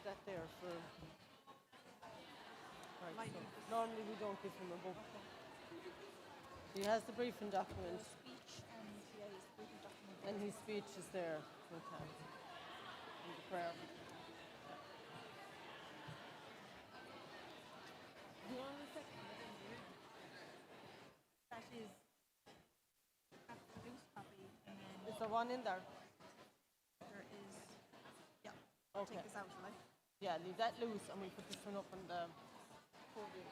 that there for. Right, Might so need this. normally we don't give him a book. He has the briefing document, Speech and yeah, his briefing document. and his speech is there sometimes. And the prayer. Do you want a second? That is that's the loose copy, and then Is there one in there? there is yeah. Okay. Take this out, shall I? Yeah, leave that loose, and we put this one up on the podium.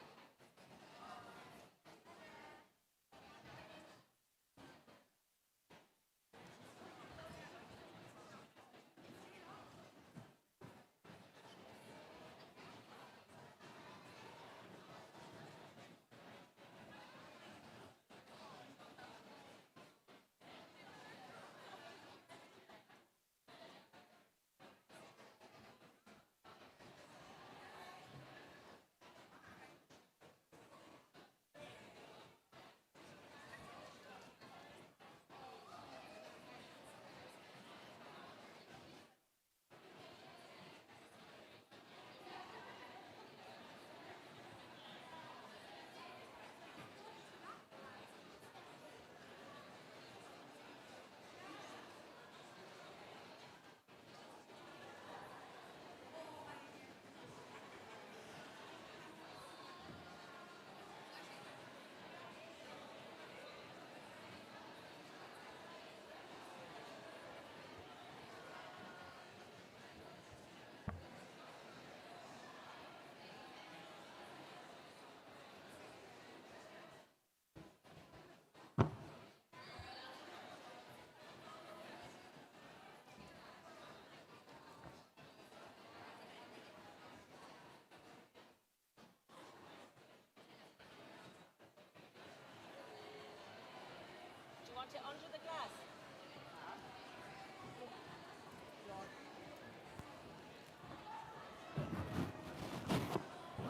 Do you want it under the glass?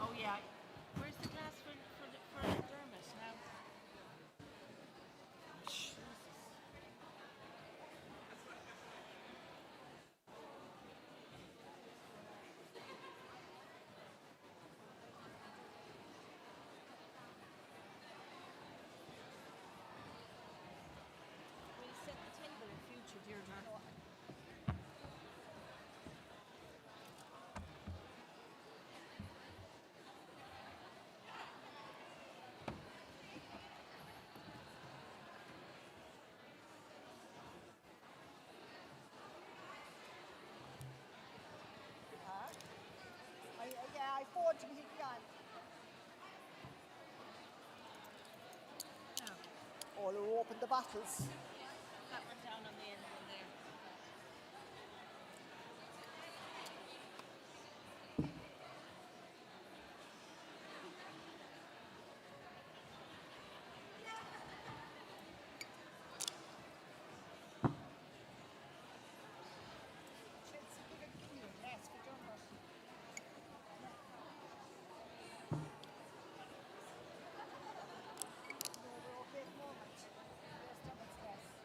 Oh yeah. Where's the glass for Dermot now? We'll set the table in future, Deirdre. Yeah, I forward to me on. Oh, they'll open the bottles. That one down on the end one there. Chelsea, give it to you. Yes, for Dermot. No, we're okay at the moment. There's Dermot's glass.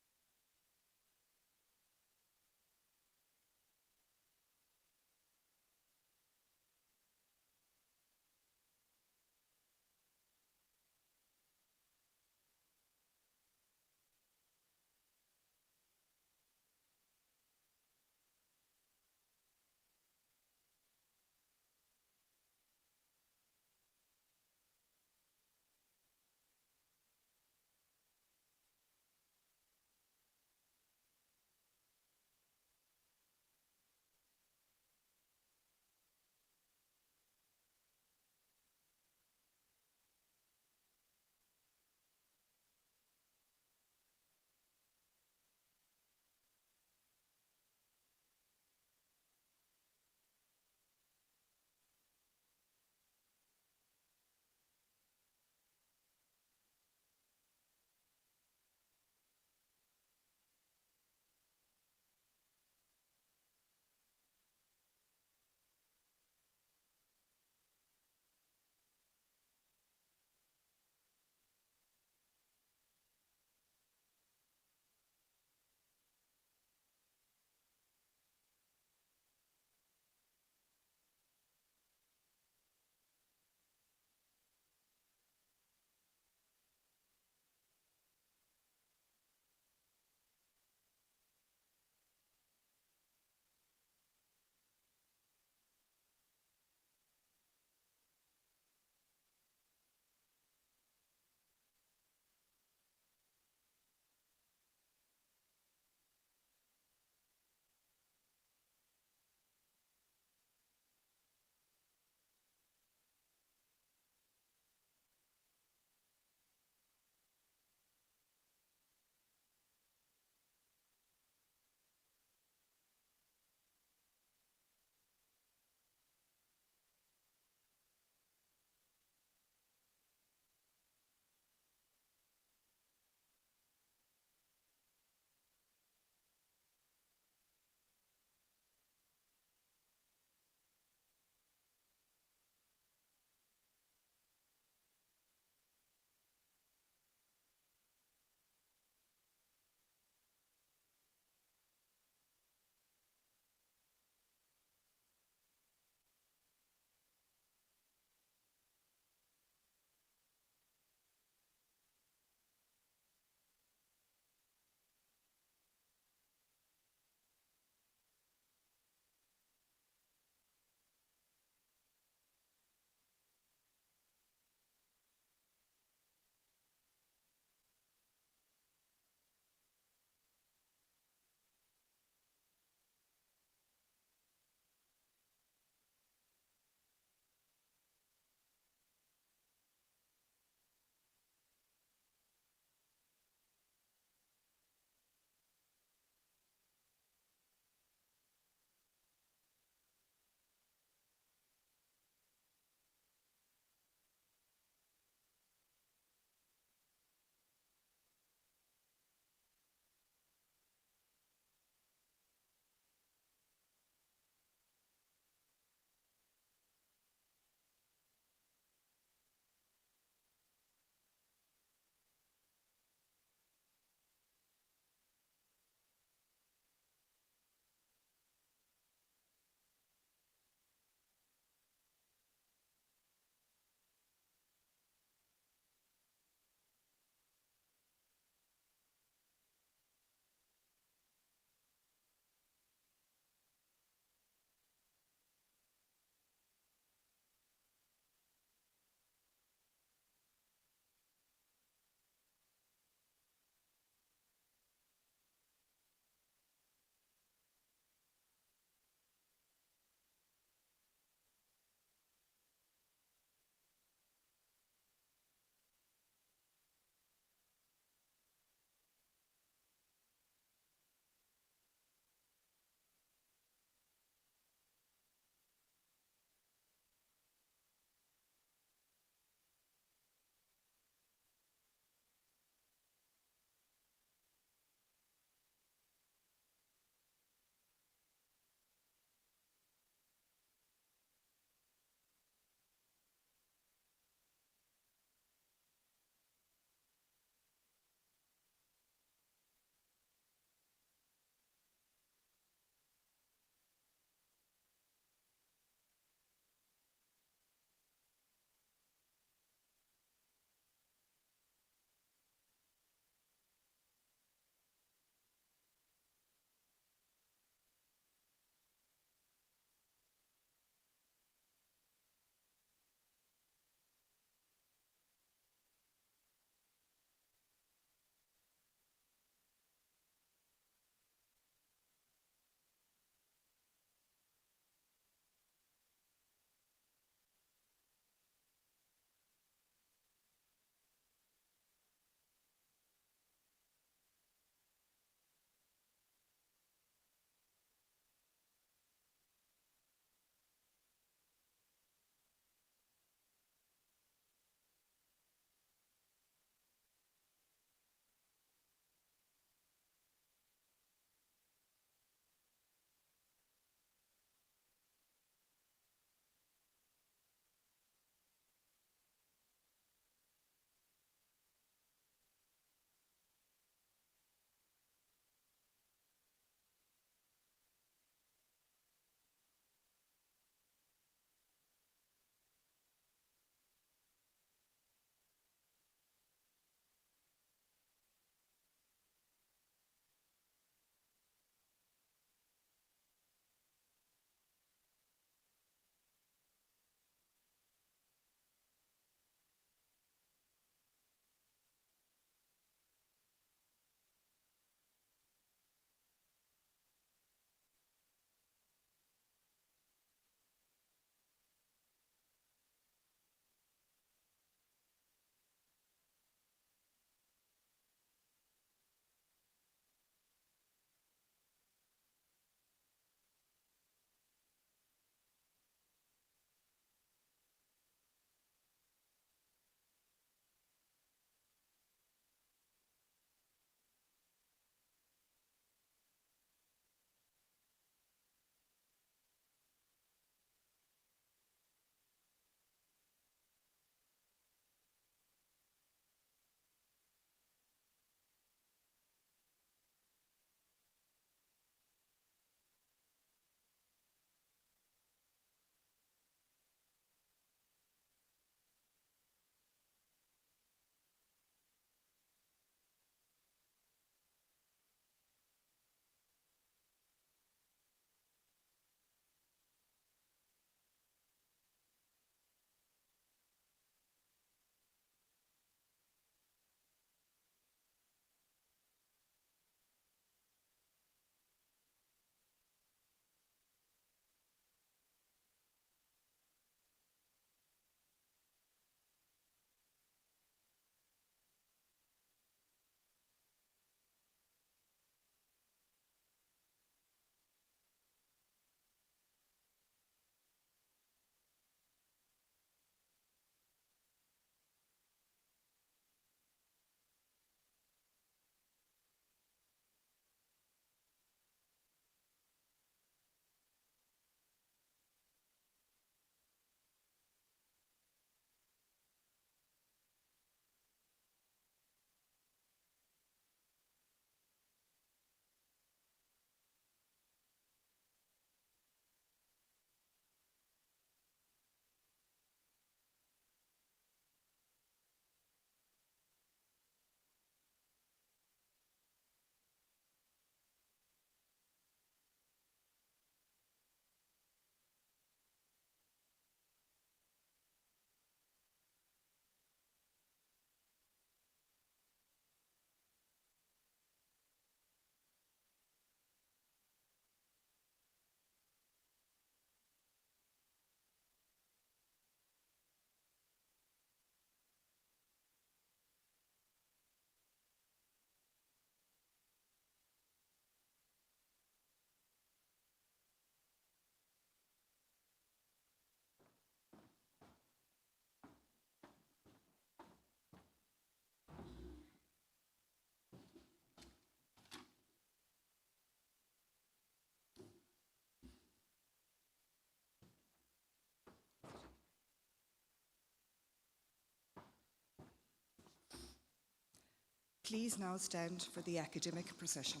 Please now stand for the academic procession.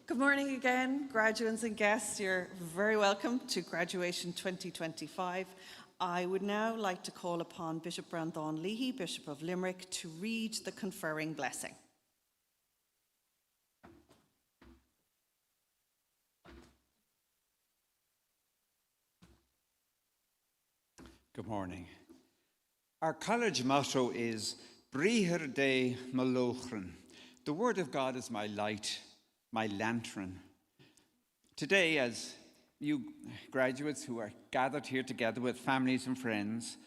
Good morning again, graduates and guests. You're very welcome to Graduation 2025. I would now like to call upon Bishop Brandon Leahy, Bishop of Limerick, to read the conferring blessing. Good morning. Our college motto is Bríthir de Malochran. The Word of God is my light, my lantern. Today, as you graduates who are gathered here together with families and friends,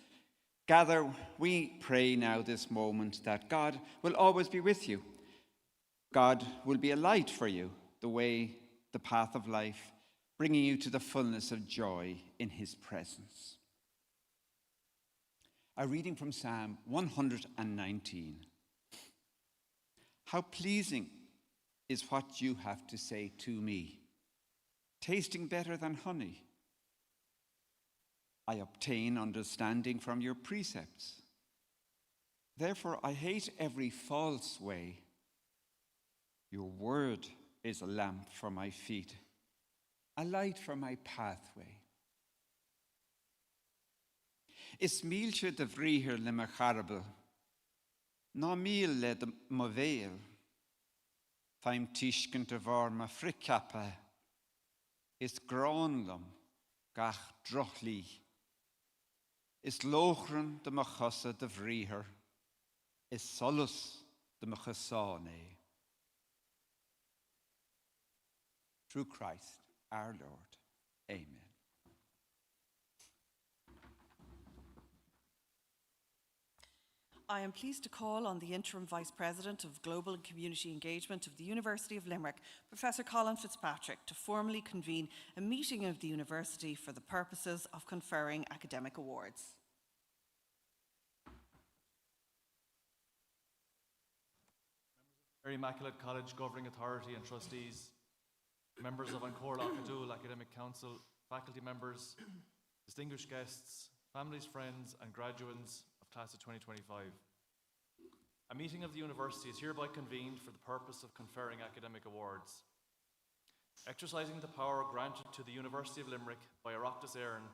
we pray now this moment that God will always be with you. God will be a light for you, the way, the path of life, bringing you to the fullness of joy in his presence. A reading from Psalm 119. How pleasing is what you have to say to me, tasting better than honey. I obtain understanding from your precepts. Therefore, I hate every false way. Your word is a lamp for my feet, a light for my pathway. Is mílte de bhríthir le mar charbal, ná míl le de mo bhéal. Faim tischken de war ma fricappa, is gránlam gach drochlí. Is lóchran de machasa de bhríhar, is solus de machasáné. Through Christ our Lord. Amen. I am pleased to call on the Interim Vice President of Global and Community Engagement of the University of Limerick, Professor Colin Fitzpatrick, to formally convene a meeting of the University for the purposes of conferring academic awards. Mary Immaculate College Governing Authority and Trustees, members of Encore Lochadoul Academic Council, faculty members, distinguished guests, families, friends and graduates of Class of 2025. A meeting of the University is hereby convened for the purpose of conferring academic awards. Exercising the power granted to the University of Limerick by Oireachtas Éireann,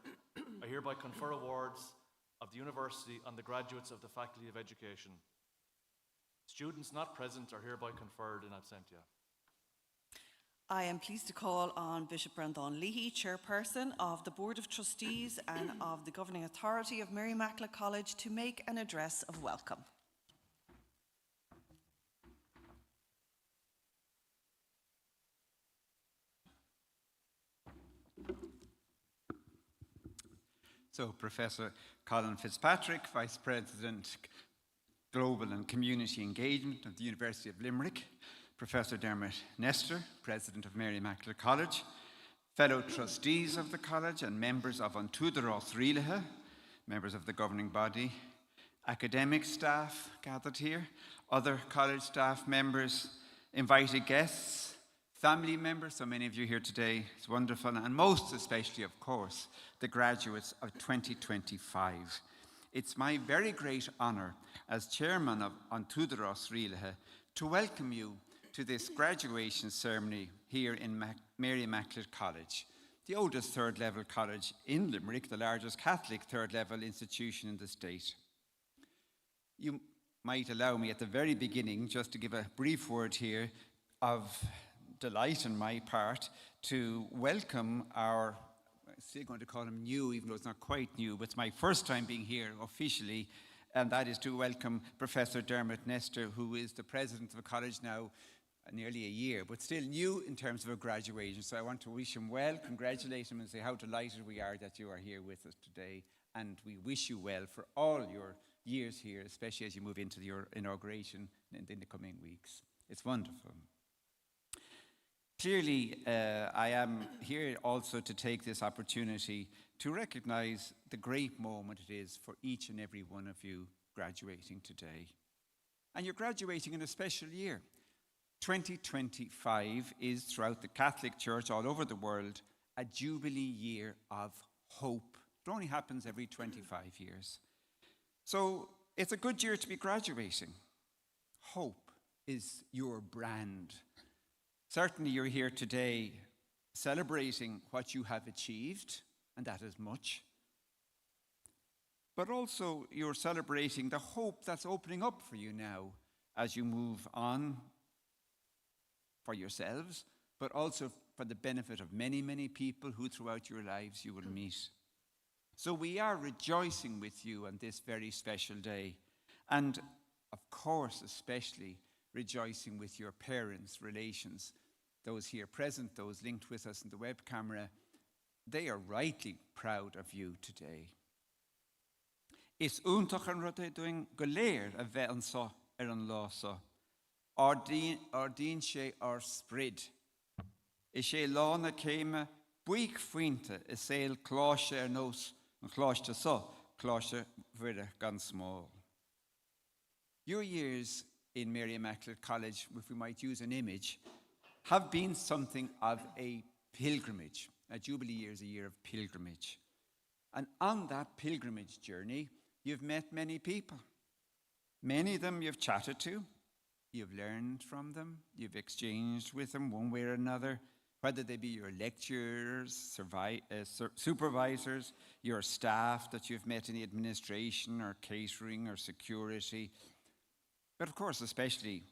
I hereby confer awards of the University on the graduates of the Faculty of Education. Students not present are hereby conferred in absentia. I am pleased to call on Bishop Brandan Leahy, Chairperson of the Board of Trustees and of the Governing Authority of Mary Immaculate College, to make an address of welcome. So, Professor Colin Fitzpatrick, Vice President, Global and Community Engagement of the University of Limerick, Professor Dermot Nestor, President of Mary Immaculate College, fellow trustees of the college and members of An Tuadarás Rialaithe, members of the governing body, academic staff gathered here, other college staff members, invited guests, family members, so many of you here today, it's wonderful, and most especially, of course, the graduates of 2025. It's my very great honour as chairman of An Tuadarás Rialaithe to welcome you to this graduation ceremony here in Mary Immaculate College, the oldest third-level college in Limerick, the largest Catholic third-level institution in the state. You might allow me at the very beginning just to give a brief word here of delight on my part to welcome our, I'm still going to call him new, even though it's not quite new, but it's my first time being here officially, and that is to welcome Professor Dermot Nestor, who is the president of the college now nearly a year, but still new in terms of a graduation. So I want to wish him well, congratulate him and say how delighted we are that you are here with us today, and we wish you well for all your years here, especially as you move into your inauguration in the coming weeks. It's wonderful. Clearly, I am here also to take this opportunity to recognize the great moment it is for each and every one of you graduating today. And you're graduating in a special year. 2025 is, throughout the Catholic Church all over the world, a jubilee year of hope. It only happens every 25 years. So it's a good year to be graduating. Hope is your brand. Certainly you're here today celebrating what you have achieved, and that is much. But also you're celebrating the hope that's opening up for you now as you move on for yourselves, but also for the benefit of many, many people who throughout your lives you will meet. So we are rejoicing with you on this very special day, and of course especially rejoicing with your parents, relations, those here present, those linked with us in the web camera. They are rightly proud of you today. Is úntach an rud é doing go léir a bheith an sa an lása. Ardín sé ar sprid. Is sé lána céime buig fuinte is sail cláise nos an cláiste sa, cláise bhuire gan small. Your years in Mary Immaculate College, if we might use an image, have been something of a pilgrimage. A jubilee year is a year of pilgrimage. And on that pilgrimage journey, you've met many people. Many of them you've chatted to, you've learned from them, you've exchanged with them one way or another, whether they be your lecturers, supervisors, your staff that you've met in the administration or catering or security, but of course especially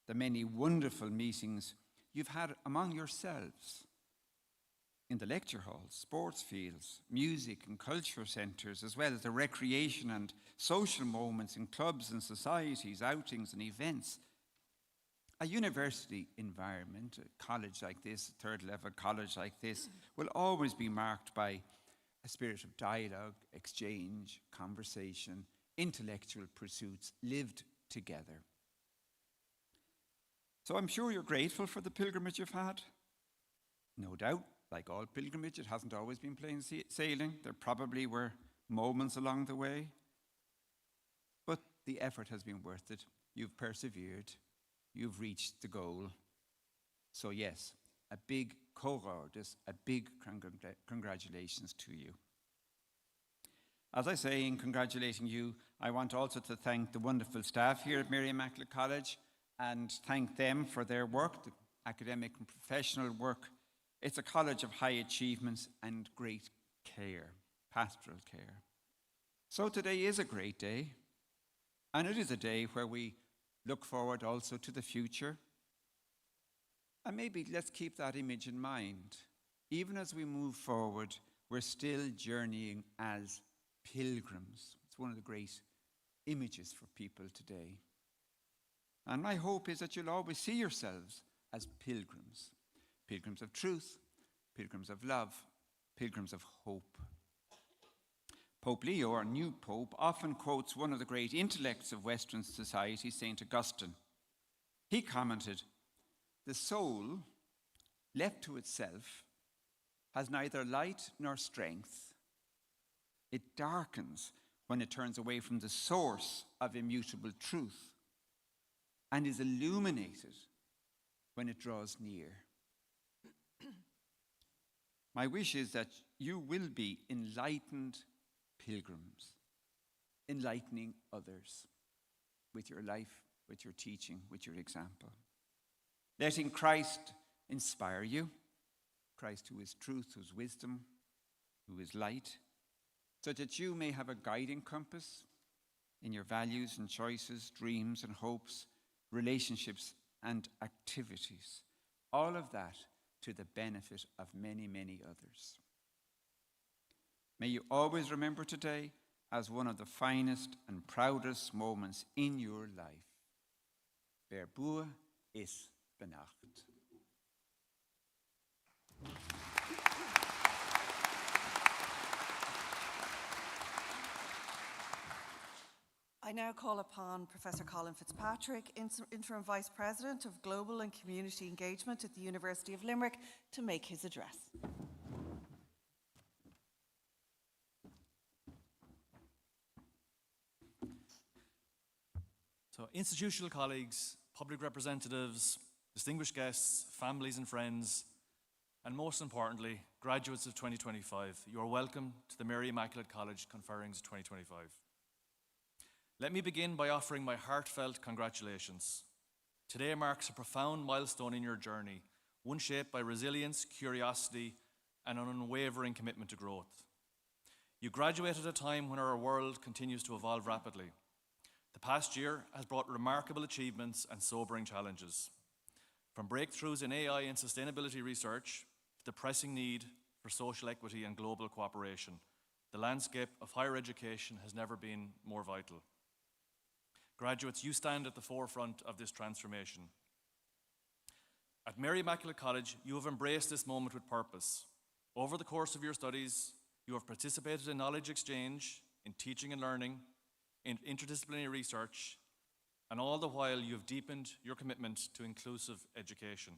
the many wonderful meetings you've had among yourselves in the lecture halls, sports fields, music and culture centres, as well as the recreation and social moments in clubs and societies, outings and events. A university environment, a college like this, a third level college like this, will always be marked by a spirit of dialogue, exchange, conversation, intellectual pursuits lived together. So I'm sure you're grateful for the pilgrimage you've had. No doubt, like all pilgrimage, it hasn't always been plain sailing. There probably were moments along the way. But the effort has been worth it. You've persevered. You've reached the goal. So yes, a big córádas, a big congratulations to you. As I say, in congratulating you, I want also to thank the wonderful staff here at Mary Immaculate College and thank them for their work, the academic and professional work. It's a college of high achievements and great care, pastoral care. So today is a great day, and it is a day where we look forward also to the future. And maybe let's keep that image in mind. Even as we move forward, we're still journeying as pilgrims. It's one of the great images for people today. And my hope is that you'll always see yourselves as pilgrims. Pilgrims of truth, pilgrims of love, pilgrims of hope. Pope Leo, our new pope, often quotes one of the great intellects of Western society, St. Augustine. He commented, "The soul, left to itself, has neither light nor strength. It darkens when it turns away from the source of immutable truth and is illuminated when it draws near." My wish is that you will be enlightened pilgrims, enlightening others with your life, with your teaching, with your example. Letting Christ inspire you, Christ who is truth, who is wisdom, who is light, so that you may have a guiding compass in your values and choices, dreams and hopes, relationships and activities. All of that to the benefit of many, many others. May you always remember today as one of the finest and proudest moments in your life. Verboer is benacht. I now call upon Professor Colin Fitzpatrick, Interim Vice President of Global and Community Engagement at the University of Limerick, to make his address. So, institutional colleagues, public representatives, distinguished guests, families and friends, and most importantly, graduates of 2025, you are welcome to the Mary Immaculate College Conferrings 2025. Let me begin by offering my heartfelt congratulations. Today marks a profound milestone in your journey, one shaped by resilience, curiosity, and an unwavering commitment to growth. You graduate at a time when our world continues to evolve rapidly. The past year has brought remarkable achievements and sobering challenges. From breakthroughs in AI and sustainability research to the pressing need for social equity and global cooperation, the landscape of higher education has never been more vital. Graduates, you stand at the forefront of this transformation. At Mary Immaculate College, you have embraced this moment with purpose. Over the course of your studies, you have participated in knowledge exchange, in teaching and learning, in interdisciplinary research, and all the while you have deepened your commitment to inclusive education.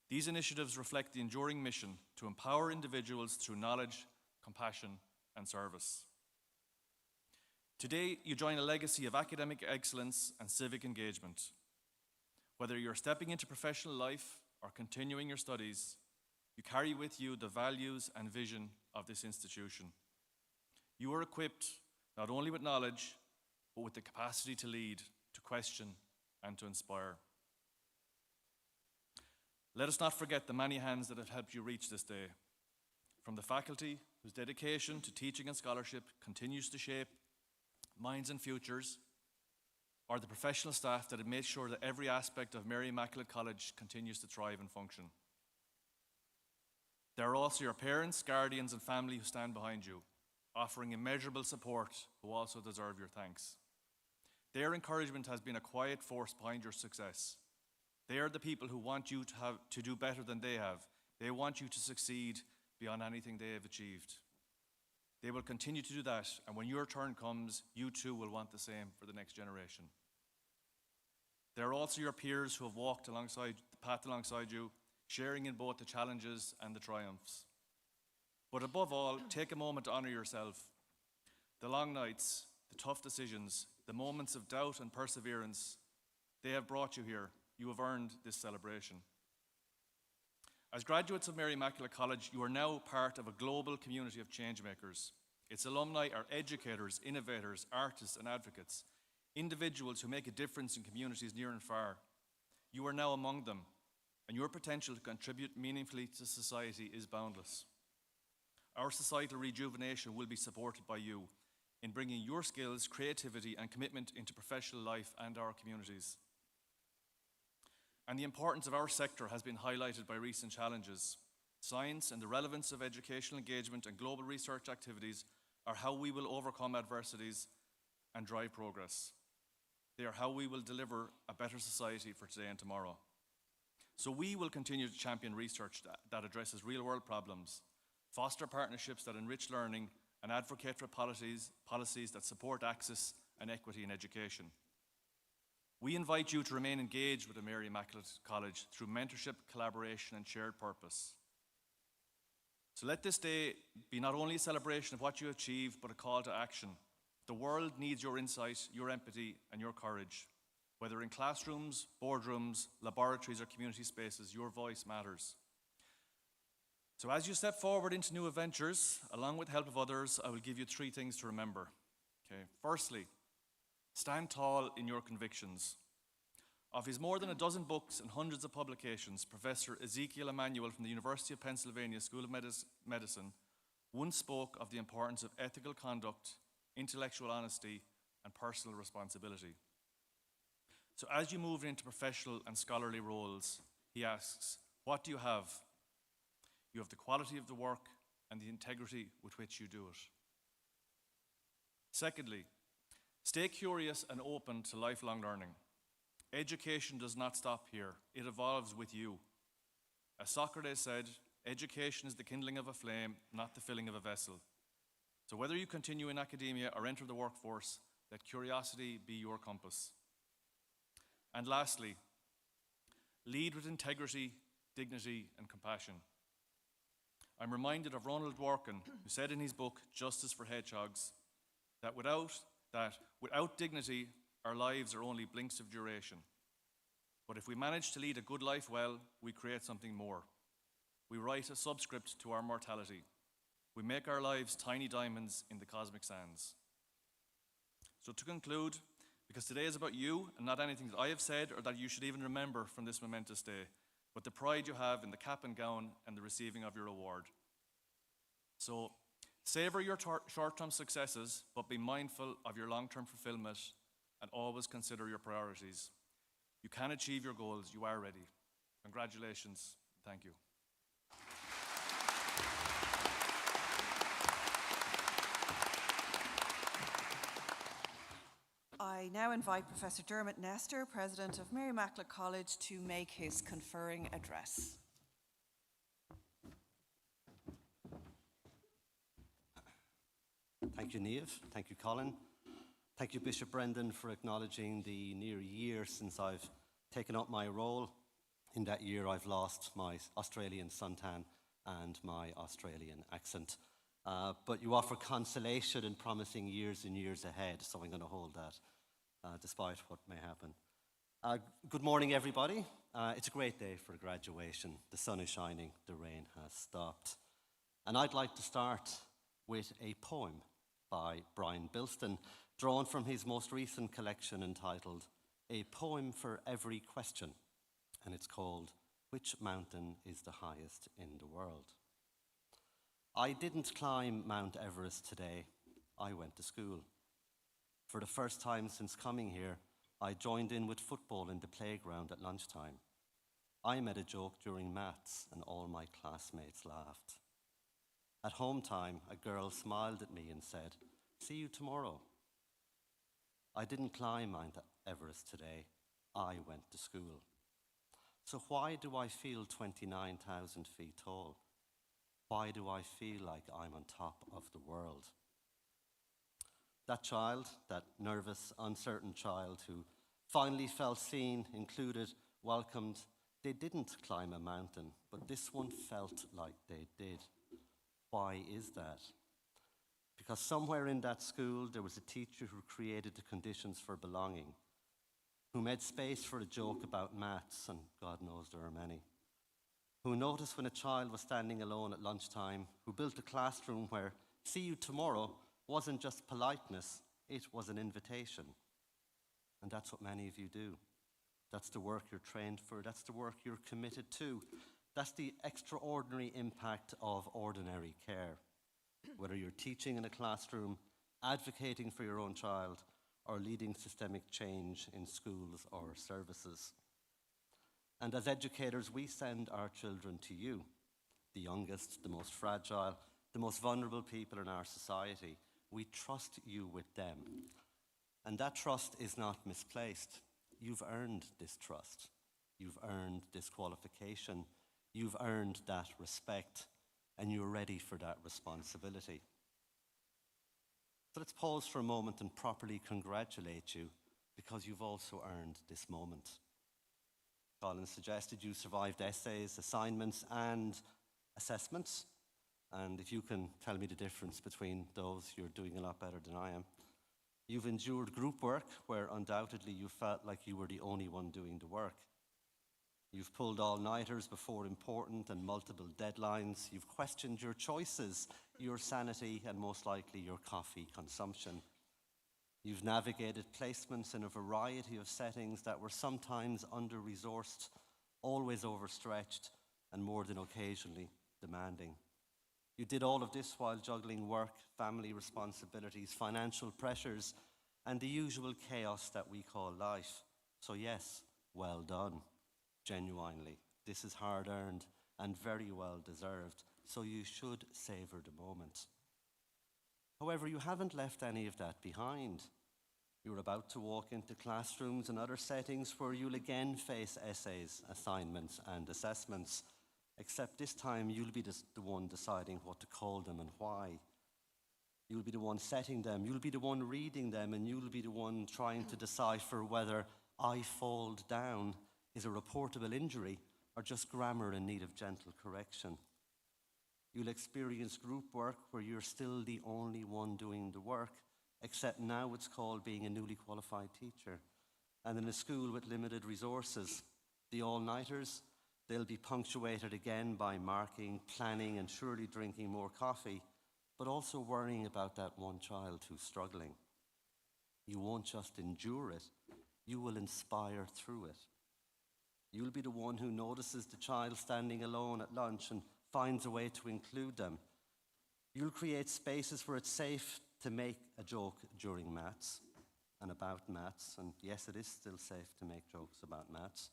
These initiatives reflect the enduring mission to empower individuals through knowledge, compassion, and service. Today, you join a legacy of academic excellence and civic engagement. Whether you're stepping into professional life or continuing your studies, you carry with you the values and vision of this institution. You are equipped not only with knowledge, but with the capacity to lead, to question, and to inspire. Let us not forget the many hands that have helped you reach this day. From the faculty, whose dedication to teaching and scholarship continues to shape minds and futures, or the professional staff that have made sure that every aspect of Mary Immaculate College continues to thrive and function. There are also your parents, guardians, and family who stand behind you, offering immeasurable support, who also deserve your thanks. Their encouragement has been a quiet force behind your success. They are the people who want you to do better than they have. They want you to succeed beyond anything they have achieved. They will continue to do that, and when your turn comes, you too will want the same for the next generation. There are also your peers who have walked alongside the path alongside you, sharing in both the challenges and the triumphs. But above all, take a moment to honor yourself. The long nights, the tough decisions, the moments of doubt and perseverance, they have brought you here. You have earned this celebration. As graduates of Mary Immaculate College, you are now part of a global community of changemakers. Its alumni are educators, innovators, artists, and advocates, individuals who make a difference in communities near and far. You are now among them, and your potential to contribute meaningfully to society is boundless. Our societal rejuvenation will be supported by you in bringing your skills, creativity, and commitment into professional life and our communities. And the importance of our sector has been highlighted by recent challenges. Science and the relevance of educational engagement and global research activities are how we will overcome adversities and drive progress. They are how we will deliver a better society for today and tomorrow. So we will continue to champion research that addresses real-world problems, foster partnerships that enrich learning, and advocate for policies that support access and equity in education. We invite you to remain engaged with the Mary Immaculate College through mentorship, collaboration, and shared purpose. So let this day be not only a celebration of what you achieved, but a call to action. The world needs your insight, your empathy, and your courage. Whether in classrooms, boardrooms, laboratories, or community spaces, your voice matters. So as you step forward into new adventures, along with the help of others, I will give you 3 things to remember. Okay. Firstly, stand tall in your convictions. Of his more than a dozen books and hundreds of publications, Professor Ezekiel Emanuel from the University of Pennsylvania School of Medicine once spoke of the importance of ethical conduct, intellectual honesty, and personal responsibility. So as you move into professional and scholarly roles, he asks, what do you have? You have the quality of the work and the integrity with which you do it. Secondly, stay curious and open to lifelong learning. Education does not stop here. It evolves with you. As Socrates said, education is the kindling of a flame, not the filling of a vessel. So whether you continue in academia or enter the workforce, let curiosity be your compass. And lastly, lead with integrity, dignity, and compassion. I'm reminded of Ronald Dworkin, who said in his book, Justice for Hedgehogs, that without dignity, our lives are only blinks of duration. But if we manage to lead a good life well, we create something more. We write a subscript to our mortality. We make our lives tiny diamonds in the cosmic sands. So to conclude, because today is about you and not anything that I have said or that you should even remember from this momentous day, but the pride you have in the cap and gown and the receiving of your award. So savor your short-term successes, but be mindful of your long-term fulfillment and always consider your priorities. You can achieve your goals. You are ready. Congratulations. Thank you. I now invite Professor Dermot Nestor, President of Mary Immaculate College, to make his conferring address. Thank you, Niamh. Thank you, Colin. Thank you, Bishop Brendan, for acknowledging the near year since I've taken up my role. In that year, I've lost my Australian suntan and my Australian accent. But you offer consolation in promising years and years ahead, so I'm going to hold that, despite what may happen. Good morning, everybody. It's a great day for graduation. The sun is shining, the rain has stopped. And I'd like to start with a poem by Brian Bilston, drawn from his most recent collection entitled A Poem for Every Question, and it's called Which Mountain is the Highest in the World? I didn't climb Mount Everest today, I went to school. For the first time since coming here, I joined in with football in the playground at lunchtime. I made a joke during maths and all my classmates laughed. At home time, a girl smiled at me and said, "See you tomorrow." I didn't climb Mount Everest today. I went to school. So why do I feel 29,000 feet tall? Why do I feel like I'm on top of the world? That child, that nervous, uncertain child who finally felt seen, included, welcomed, they didn't climb a mountain, but this one felt like they did. Why is that? Because somewhere in that school there was a teacher who created the conditions for belonging, who made space for a joke about maths, and God knows there are many, who noticed when a child was standing alone at lunchtime, who built a classroom where "see you tomorrow" wasn't just politeness, it was an invitation. And that's what many of you do. That's the work you're trained for. That's the work you're committed to. That's the extraordinary impact of ordinary care. Whether you're teaching in a classroom, advocating for your own child, or leading systemic change in schools or services. And as educators, we send our children to you, the youngest, the most fragile, the most vulnerable people in our society. We trust you with them. And that trust is not misplaced. You've earned this trust. You've earned this qualification. You've earned that respect. And you're ready for that responsibility. So let's pause for a moment and properly congratulate you, because you've also earned this moment. Colin suggested you survived essays, assignments, and assessments. And if you can tell me the difference between those, you're doing a lot better than I am. You've endured group work, where undoubtedly you felt like you were the only one doing the work. You've pulled all-nighters before important and multiple deadlines. You've questioned your choices, your sanity, and most likely your coffee consumption. You've navigated placements in a variety of settings that were sometimes under-resourced, always overstretched, and more than occasionally demanding. You did all of this while juggling work, family responsibilities, financial pressures, and the usual chaos that we call life. So yes, well done. Genuinely, this is hard-earned and very well deserved, so you should savor the moment. However, you haven't left any of that behind. You're about to walk into classrooms and other settings where you'll again face essays, assignments, and assessments, except this time you'll be the one deciding what to call them and why. You'll be the one setting them, you'll be the one reading them, and you'll be the one trying to decipher whether "I fall down" is a reportable injury or just grammar in need of gentle correction. You'll experience group work where you're still the only one doing the work, except now it's called being a newly qualified teacher. And in a school with limited resources, the all-nighters, they'll be punctuated again by marking, planning, and surely drinking more coffee, but also worrying about that one child who's struggling. You won't just endure it, you will inspire through it. You'll be the one who notices the child standing alone at lunch and finds a way to include them. You'll create spaces where it's safe to make a joke during maths and about maths, and yes, it is still safe to make jokes about maths.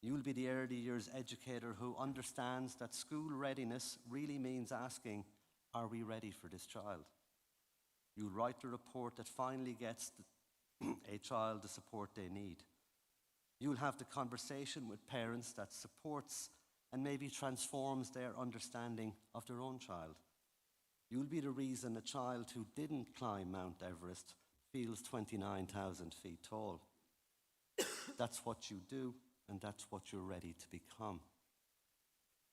You'll be the early years educator who understands that school readiness really means asking, are we ready for this child? You'll write the report that finally gets a child the support they need. You'll have the conversation with parents that supports and maybe transforms their understanding of their own child. You'll be the reason a child who didn't climb Mount Everest feels 29,000 feet tall. That's what you do, and that's what you're ready to become.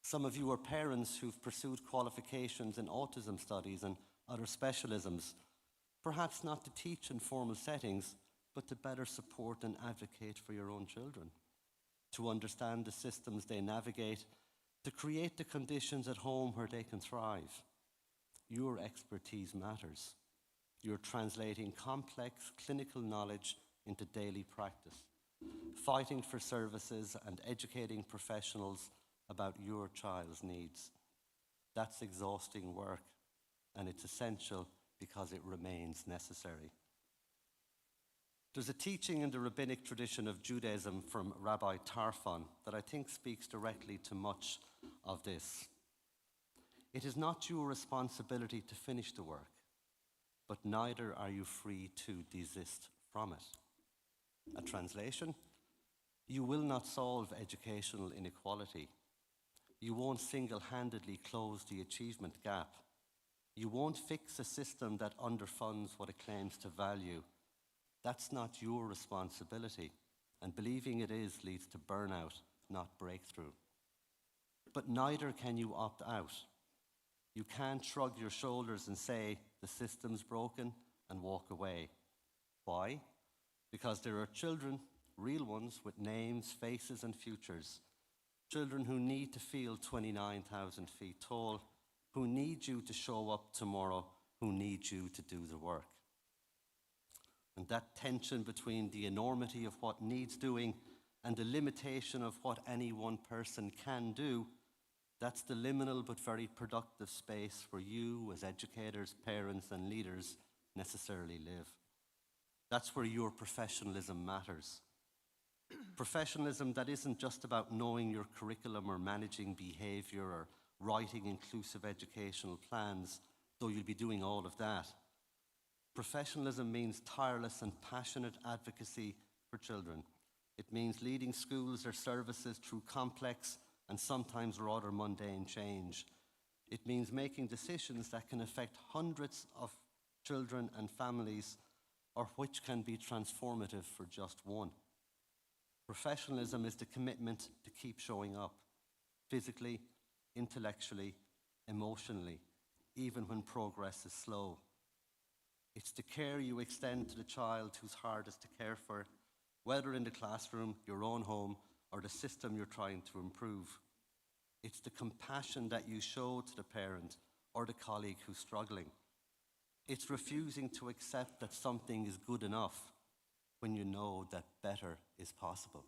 Some of you are parents who've pursued qualifications in autism studies and other specialisms, perhaps not to teach in formal settings, but to better support and advocate for your own children, to understand the systems they navigate, to create the conditions at home where they can thrive. Your expertise matters. You're translating complex clinical knowledge into daily practice, fighting for services and educating professionals about your child's needs. That's exhausting work, and it's essential because it remains necessary. There's a teaching in the rabbinic tradition of Judaism from Rabbi Tarfon that I think speaks directly to much of this. It is not your responsibility to finish the work, but neither are you free to desist from it. A translation: you will not solve educational inequality. You won't single-handedly close the achievement gap. You won't fix a system that underfunds what it claims to value. That's not your responsibility, and believing it is leads to burnout, not breakthrough. But neither can you opt out. You can't shrug your shoulders and say, the system's broken, and walk away. Why? Because there are children, real ones, with names, faces, and futures. Children who need to feel 29,000 feet tall, who need you to show up tomorrow, who need you to do the work. And that tension between the enormity of what needs doing and the limitation of what any one person can do, that's the liminal but very productive space where you, as educators, parents, and leaders, necessarily live. That's where your professionalism matters. Professionalism that isn't just about knowing your curriculum or managing behavior or writing inclusive educational plans, though you'll be doing all of that. Professionalism means tireless and passionate advocacy for children. It means leading schools or services through complex and sometimes rather mundane change. It means making decisions that can affect hundreds of children and families, or which can be transformative for just one. Professionalism is the commitment to keep showing up, physically, intellectually, emotionally, even when progress is slow. It's the care you extend to the child who's hardest to care for, whether in the classroom, your own home, or the system you're trying to improve. It's the compassion that you show to the parent or the colleague who's struggling. It's refusing to accept that something is good enough when you know that better is possible.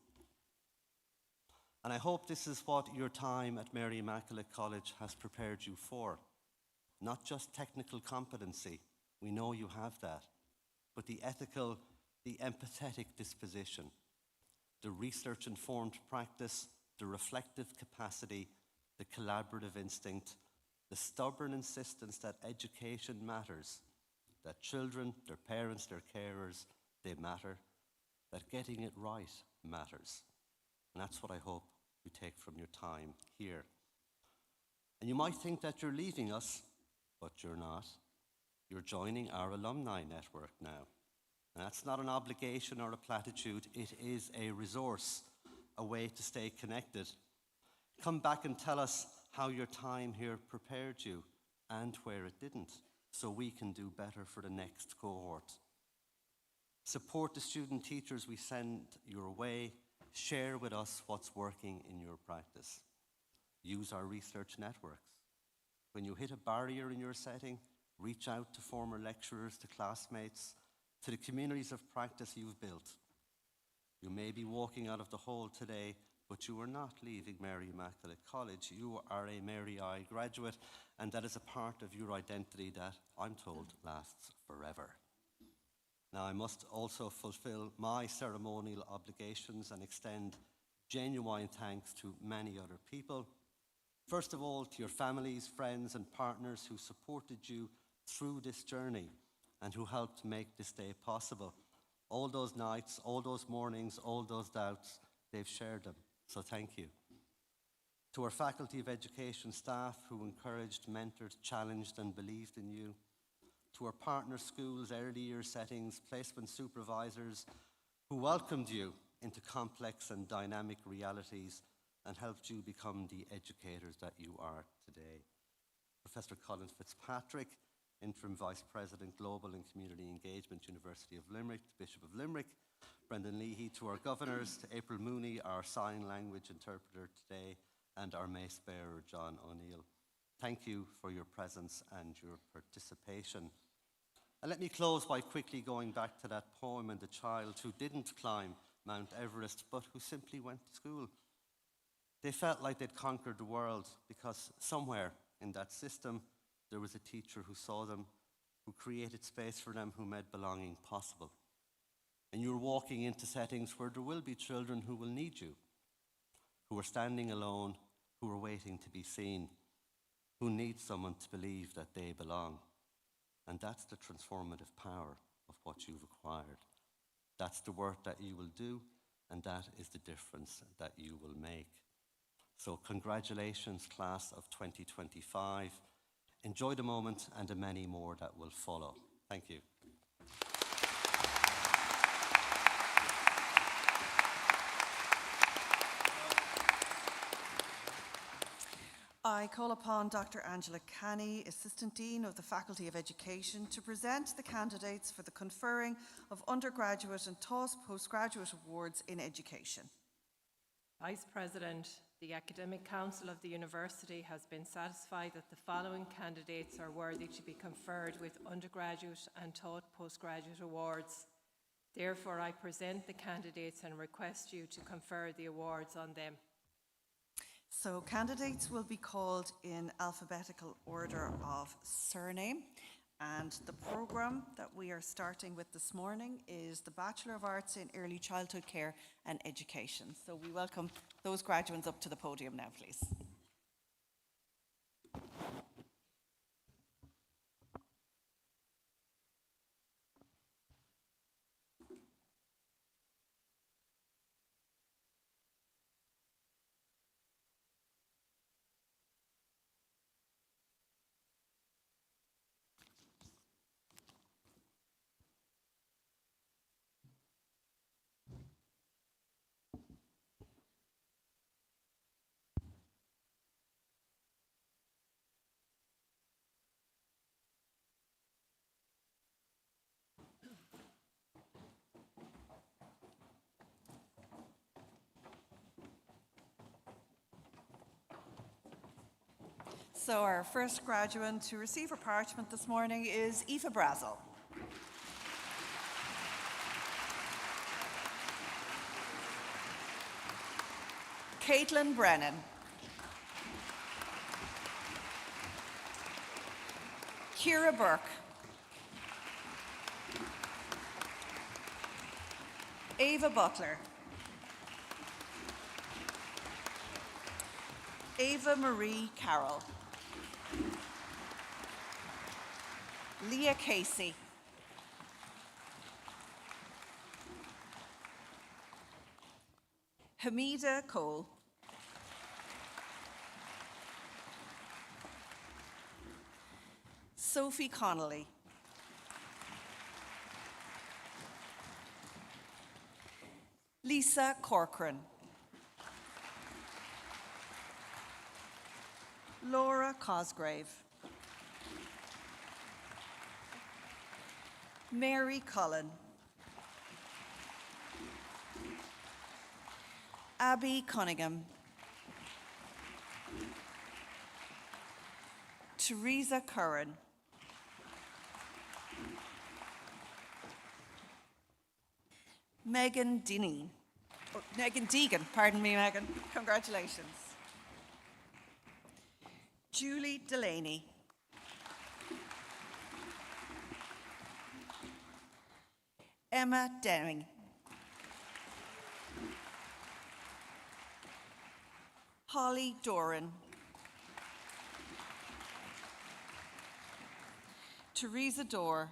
And I hope this is what your time at Mary Immaculate College has prepared you for. Not just technical competency, we know you have that, but the ethical, the empathetic disposition, the research-informed practice, the reflective capacity, the collaborative instinct, the stubborn insistence that education matters, that children, their parents, their carers, they matter, that getting it right matters. And that's what I hope you take from your time here. And you might think that you're leaving us, but you're not. You're joining our alumni network now. And that's not an obligation or a platitude. It is a resource, a way to stay connected. Come back and tell us how your time here prepared you and where it didn't, so we can do better for the next cohort. Support the student teachers we send your way. Share with us what's working in your practice. Use our research networks. When you hit a barrier in your setting, reach out to former lecturers, to classmates, to the communities of practice you've built. You may be walking out of the hall today, but you are not leaving Mary Immaculate College. You are a Mary I graduate, and that is a part of your identity that, I'm told, lasts forever. Now, I must also fulfill my ceremonial obligations and extend genuine thanks to many other people. First of all, to your families, friends, and partners who supported you through this journey and who helped make this day possible. All those nights, all those mornings, all those doubts, they've shared them. So thank you. To our Faculty of Education staff who encouraged, mentored, challenged, and believed in you. To our partner schools, early year settings, placement supervisors who welcomed you into complex and dynamic realities and helped you become the educators that you are today. Professor Colin Fitzpatrick, Interim Vice President, Global and Community Engagement, University of Limerick, Bishop of Limerick, Brendan Leahy, to our governors, to April Mooney, our sign language interpreter today, and our mace bearer, John O'Neill. Thank you for your presence and your participation. And let me close by quickly going back to that poem and the child who didn't climb Mount Everest, but who simply went to school. They felt like they'd conquered the world because somewhere in that system, there was a teacher who saw them, who created space for them, who made belonging possible. And you're walking into settings where there will be children who will need you, who are standing alone, who are waiting to be seen, who need someone to believe that they belong. And that's the transformative power of what you've acquired. That's the work that you will do, and that is the difference that you will make. So congratulations, class of 2025. Enjoy the moment and the many more that will follow. Thank you. I call upon Dr. Angela Canny, Assistant Dean of the Faculty of Education, to present the candidates for the conferring of undergraduate and TOS postgraduate awards in education. Vice President, the Academic Council of the University has been satisfied that the following candidates are worthy to be conferred with undergraduate and taught postgraduate awards. Therefore, I present the candidates and request you to confer the awards on them. So candidates will be called in alphabetical order of surname, and the programme that we are starting with this morning is the Bachelor of Arts in Early Childhood Care and Education. So we welcome those graduates up to the podium now, please. So our first graduate to receive her parchment this morning is Aoife Brazel. Caitlin Brennan. Ciara Burke. Ava Butler. Ava Marie Carroll. Leah Casey. Hamida Cole. Sophie Connolly. Lisa Corcoran. Laura Cosgrave. Mary Cullen. Abby Cunningham. Teresa Curran. Megan Dineen. Oh, Megan Deegan, pardon me, Megan. Congratulations. Julie Delaney. Emma Deming. Holly Doran. Teresa Dorr.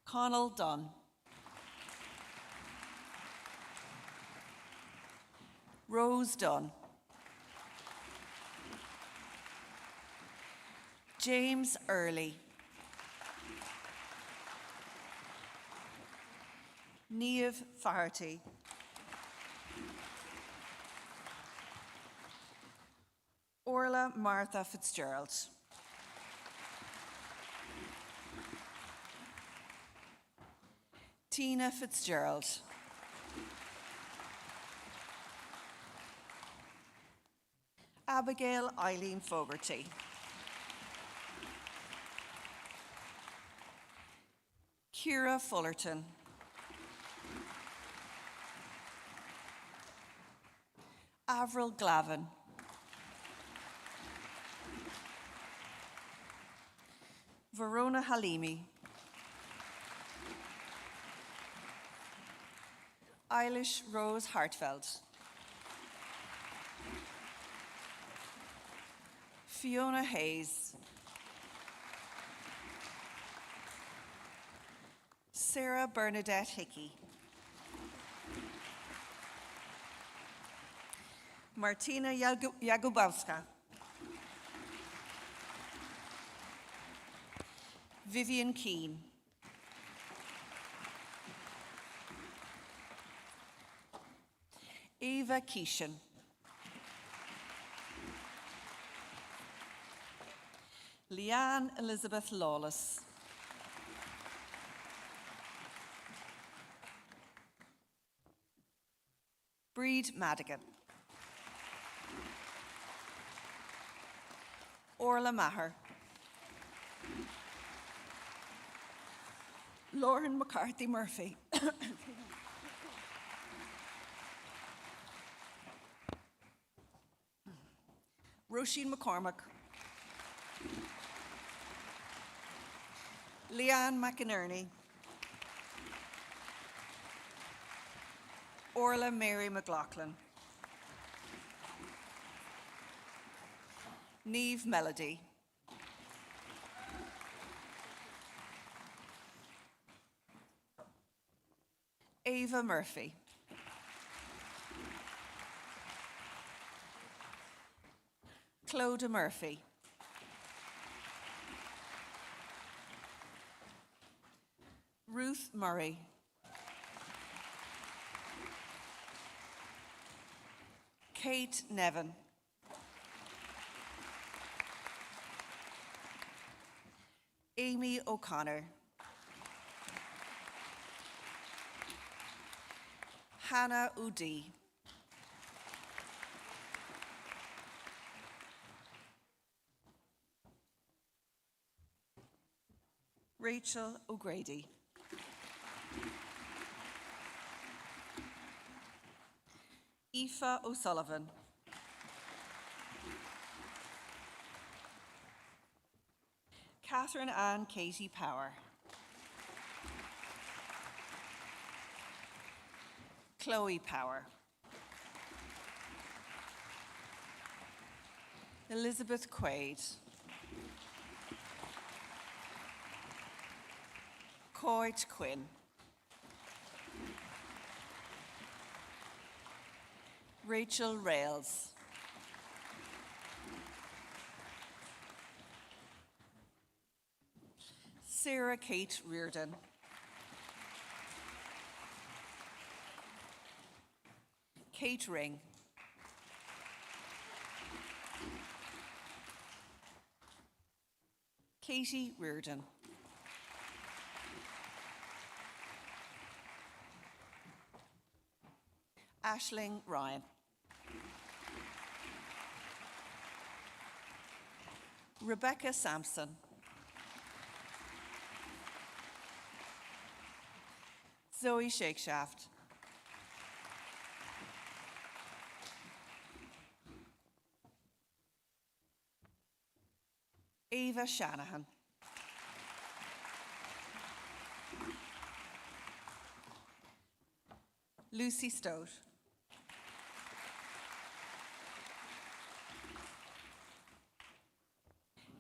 Connell Dunn. Rose Dunn. James Early. Niamh Faherty. Orla Martha Fitzgerald. Tina Fitzgerald. Abigail Eileen Fogarty. Ciara Fullerton. Avril Glavin. Verona Halimi. Eilish Rose Hartfeld. Fiona Hayes. Sarah Bernadette Hickey. Martina Jagubowska. Vivian Keane. Eva Keeshan. Leanne Elizabeth Lawless. Breed Madigan. Orla Maher. Lauren McCarthy Murphy. Roisin McCormick. Leanne McInerney. Orla Mary McLaughlin. Niamh Melody. Ava Murphy. Clodagh Murphy. Ruth Murray. Kate Nevin. Amy O'Connor. Hannah Udi. Rachel O'Grady. Aoife O'Sullivan. Catherine Ann Katie Power. Chloe Power. Elizabeth Quaid. Coit Quinn. Rachel Rails. Sarah Kate Reardon. Kate Ring. Katie Reardon. Aisling Ryan. Rebecca Sampson. Zoe Shakeshaft. Ava Shanahan. Lucy Stout.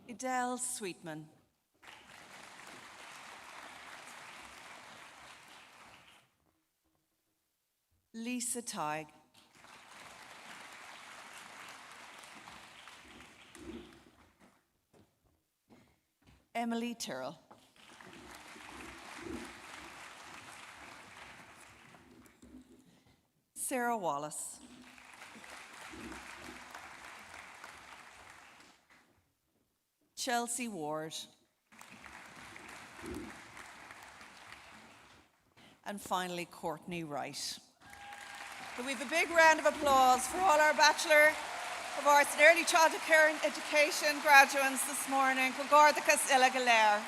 Adele Sweetman. Lisa Tighe. Emily Tyrrell. Sarah Wallace. Chelsea Ward. And finally, Courtney Wright. Can we have a big round of applause for all our Bachelor of Arts in Early Childhood Care and Education graduates this morning. Cogardachas Illa Galer.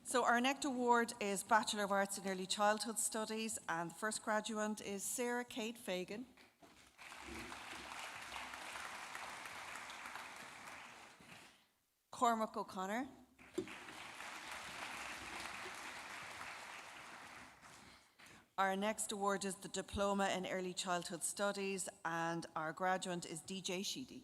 So our next award is Bachelor of Arts in Early Childhood Studies, and the first graduate is Sarah Kate Fagan. Cormac O'Connor. Our next award is the Diploma in Early Childhood Studies, and our graduate is DJ Sheedy.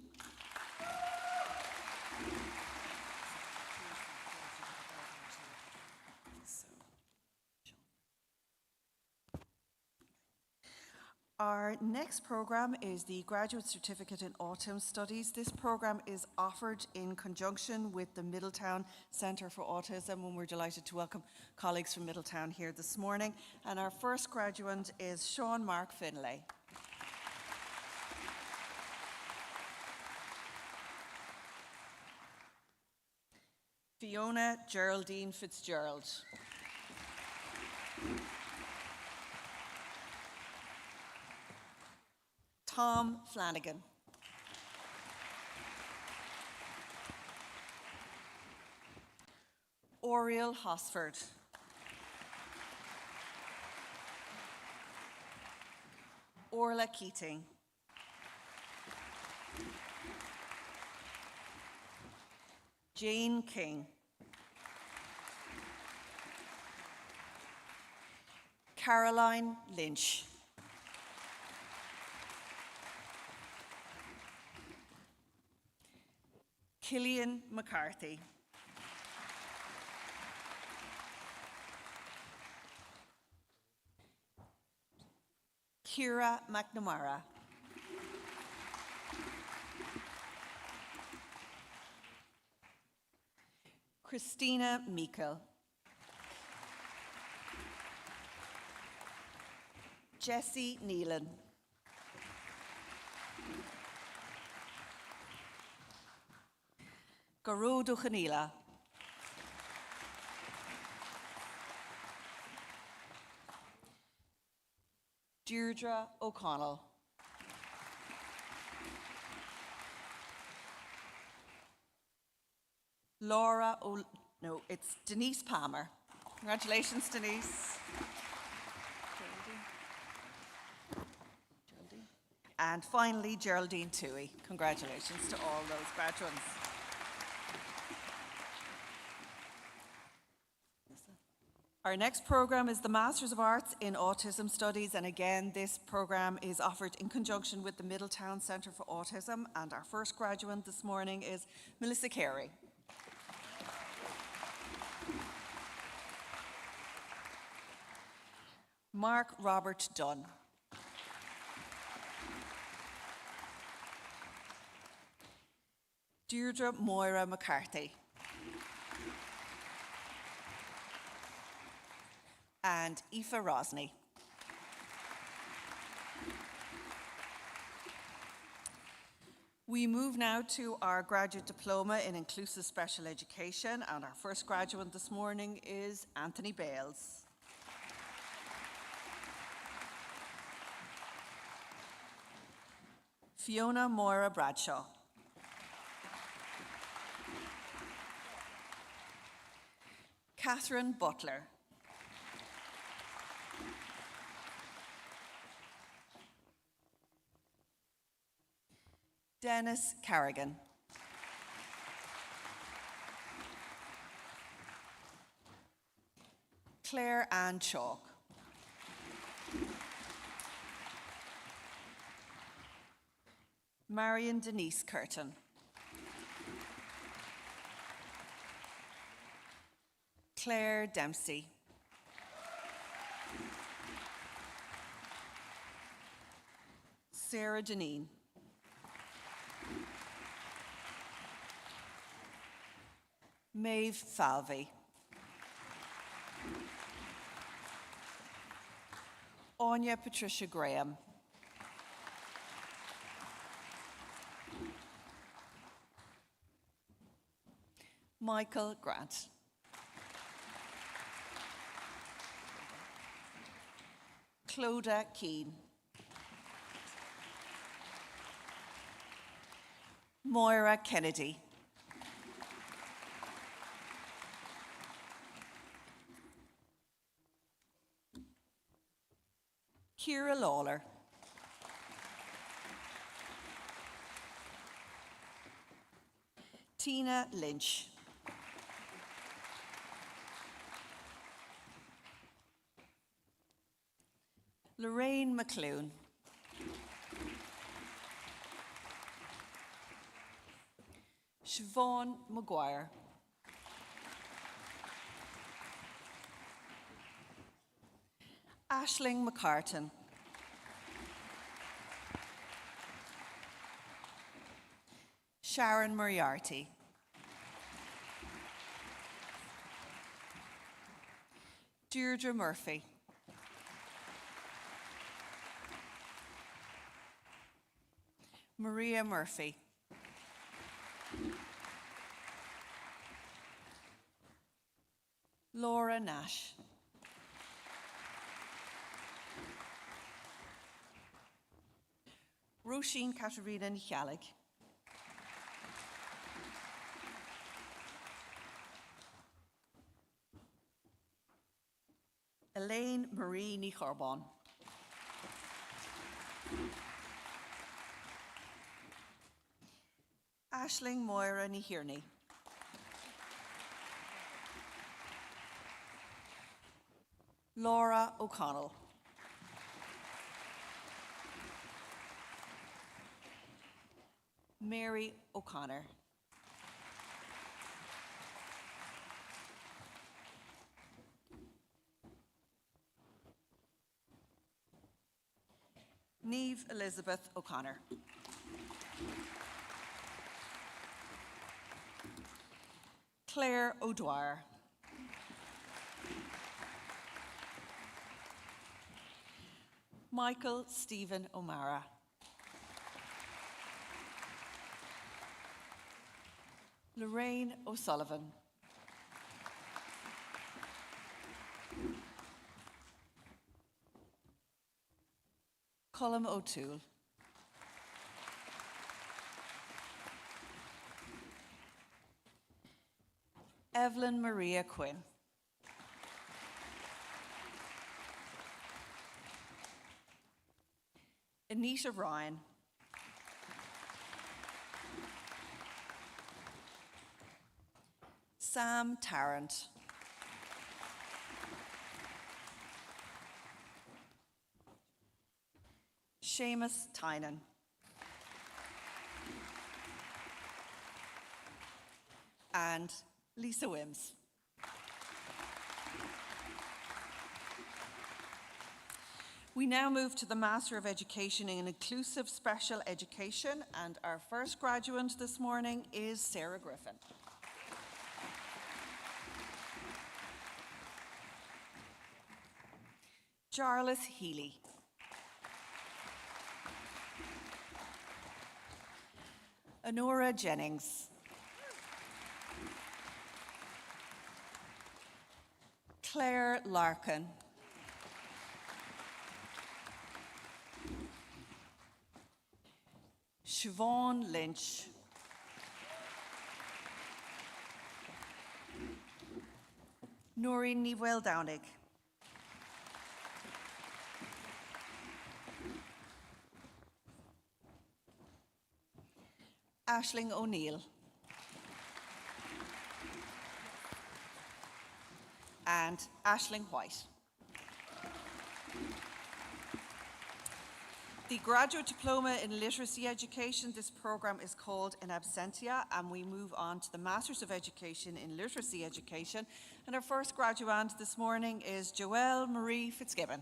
Our next programme is the Graduate Certificate in Autism Studies. This programme is offered in conjunction with the Middletown Centre for Autism, and we're delighted to welcome colleagues from Middletown here this morning. And our first graduate is Sean Mark Finlay. Fiona Geraldine Fitzgerald. Tom Flanagan. Oriel Hosford. Orla Keating. Jane King. Caroline Lynch. Killian McCarthy. Kira McNamara. Christina Meikle. Jessie Neelan. Garú Duchanila. Deirdre O'Connell. No, it's Denise Palmer. Congratulations, Denise. And finally, Geraldine Toohey. Congratulations to all those graduates. Our next programme is the Masters of Arts in Autism Studies, and again, this programme is offered in conjunction with the Middletown Centre for Autism, and our first graduate this morning is Melissa Carey. Mark Robert Dunn. Deirdre Moira McCarthy. And Aoife Rosny. We move now to our Graduate Diploma in Inclusive Special Education, and our first graduate this morning is Anthony Bales. Fiona Moira Bradshaw. Catherine Butler. Dennis Carrigan. Claire Ann Chalk. Marion Denise Curtin. Claire Dempsey. Sarah Janine. Maeve Falvey. Anya Patricia Graham. Michael Grant. Clodagh Keane. Moira Kennedy. Ciara Lawler. Tina Lynch. Lorraine McClune. Siobhan Maguire. Aisling McCartan. Sharon Moriarty. Deirdre Murphy. Maria Murphy. Laura Nash. Roisin Katarina Nichalig. Elaine Marie Nicharbon. Aisling Moira Nihirni. Laura O'Connell. Mary O'Connor. Niamh Elizabeth O'Connor. Claire O'Dwyer. Michael Stephen O'Mara. Lorraine O'Sullivan. Colm O'Toole. Evelyn Maria Quinn. Anita Ryan. Sam Tarrant. Seamus Tynan. And Lisa Wims. We now move to the Master of Education in Inclusive Special Education, and our first graduate this morning is Sarah Griffin. Jarlath Healy. Honora Jennings. Claire Larkin. Siobhan Lynch. Noreen Newell Downig. Aisling O'Neill. And Aisling White. The Graduate Diploma in Literacy Education, this programme is called In Absentia, and we move on to the Masters of Education in Literacy Education. And our first graduand this morning is Joelle Marie Fitzgibbon.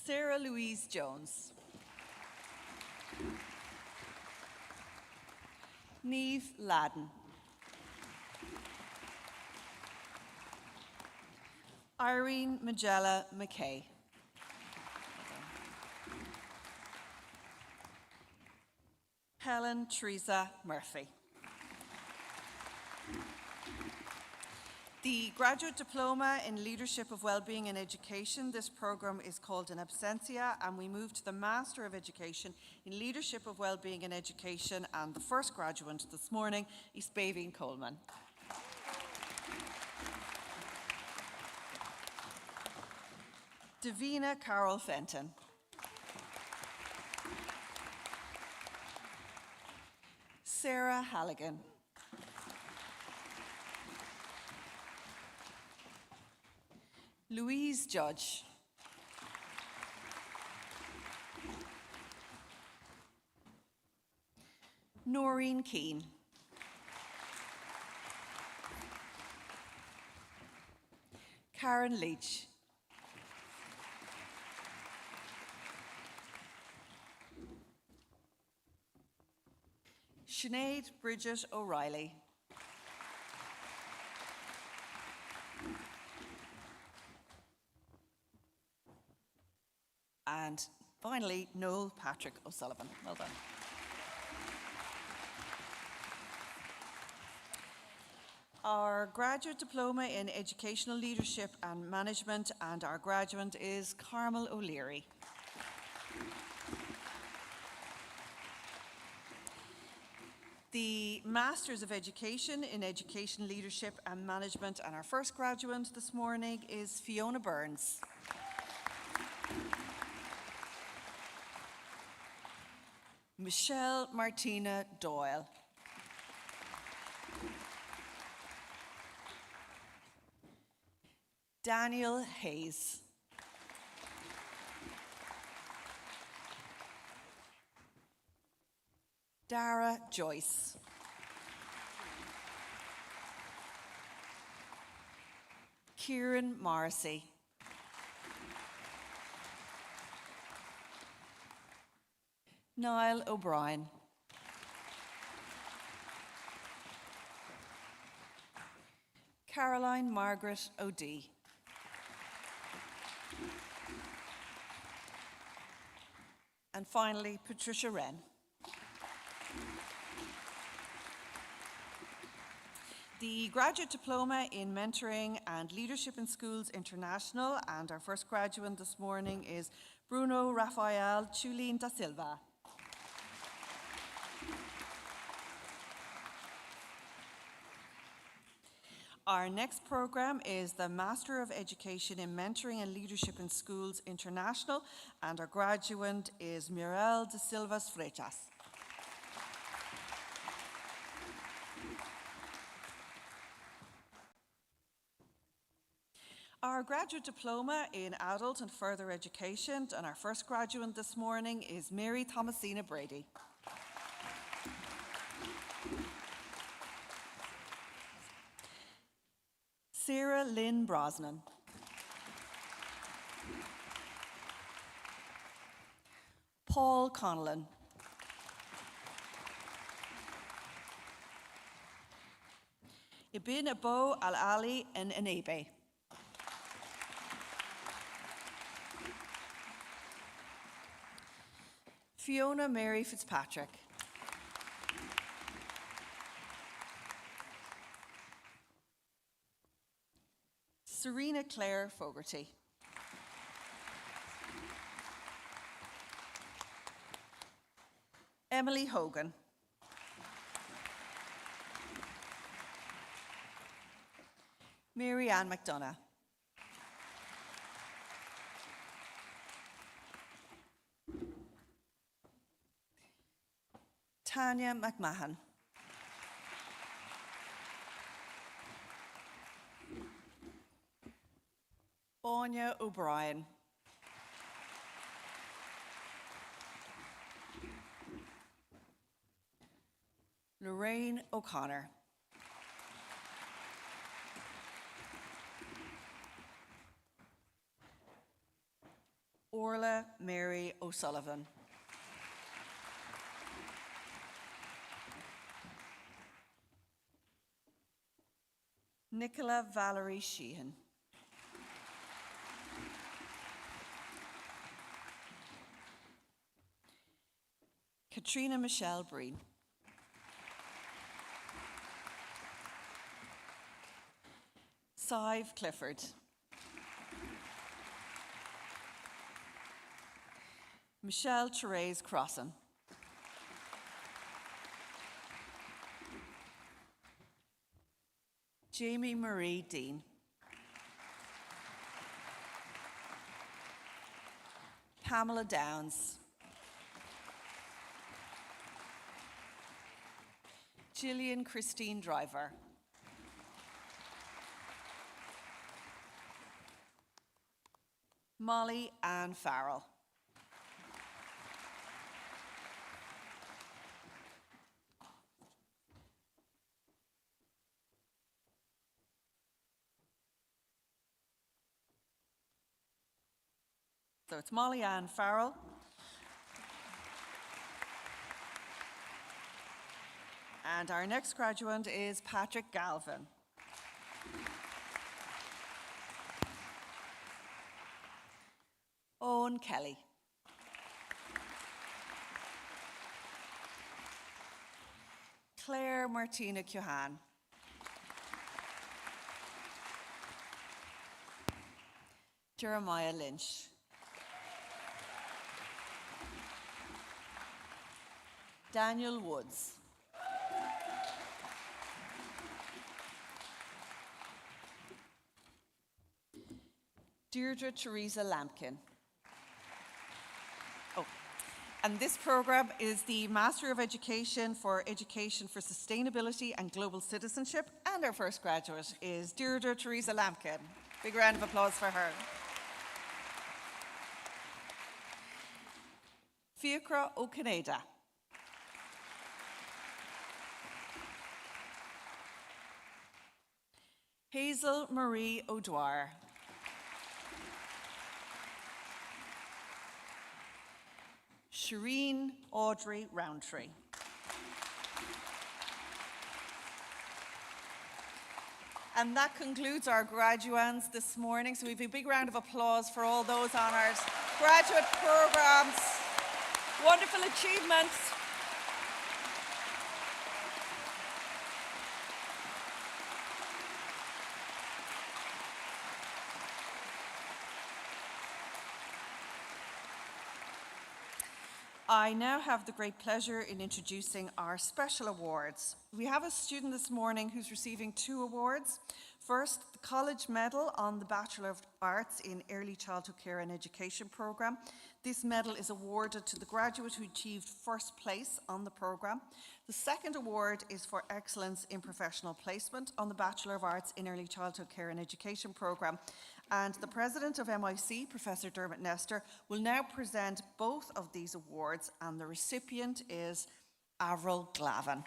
Sarah Louise Jones. Niamh Ladden. Irene Magella McKay. Helen Teresa Murphy. The Graduate Diploma in Leadership of Wellbeing in Education, this programme is called In Absentia, and we move to the Master of Education in Leadership of Wellbeing in Education, and the first graduate this morning is Baveen Coleman. Davina Carol Fenton. Sarah Halligan. Louise Judge. Noreen Keane. Karen Leach. Sinead Bridget O'Reilly. And finally, Noel Patrick O'Sullivan. Well done. Our graduate diploma in educational leadership and management, and our graduate is Carmel O'Leary. The Masters of Education in Education Leadership and Management, and our first graduate this morning is Fiona Burns. Michelle Martina Doyle. Daniel Hayes. Dara Joyce. Kieran Morrissey. Niall O'Brien. Caroline Margaret O'Dea. And finally, Patricia Wren. The Graduate Diploma in Mentoring and Leadership in Schools International, and our first graduate this morning is Bruno Rafael Chulin da Silva. Our next programme is the Master of Education in Mentoring and Leadership in Schools International, and our graduate is Mirel de Silva Freitas. Our graduate diploma in adult and further education, and our first graduate this morning is Mary Thomasina Brady. Sarah Lynn Brosnan. Paul Connellan. Ibn Abo Al-Ali and Enabe. Fiona Mary Fitzpatrick. Serena Claire Fogarty. Emily Hogan. Mary Ann McDonough. Tanya McMahon. Anya O'Brien. Lorraine O'Connor. Orla Mary O'Sullivan. Nicola Valerie Sheehan. Katrina Michelle Breen. Sive Clifford. Michelle Therese Crossan. Jamie Marie Dean. Pamela Downs. Gillian Christine Driver. Molly Ann Farrell. So it's Molly Ann Farrell. And our next graduate is Patrick Galvin. Owen Kelly. Claire Martina Cuhan. Jeremiah Lynch. Daniel Woods. Deirdre Teresa Lampkin. And this program is the Master of Education for Sustainability and Global Citizenship. And our first graduate is Deirdre Teresa Lampkin. Big round of applause for her. Fiachra O'Canada. Hazel Marie O'Dwyer. Shireen Audrey Roundtree. And that concludes our graduands this morning. So we have a big round of applause for all those on our graduate programs. Wonderful achievements. I now have the great pleasure in introducing our special awards. We have a student this morning who's receiving 2 awards. First, the College Medal on the Bachelor of Arts in Early Childhood Care and Education programme. This medal is awarded to the graduate who achieved first place on the programme. The second award is for excellence in professional placement on the Bachelor of Arts in Early Childhood Care and Education programme. And the President of MIC, Professor Dermot Nestor, will now present both of these awards, and the recipient is Avril Glavin.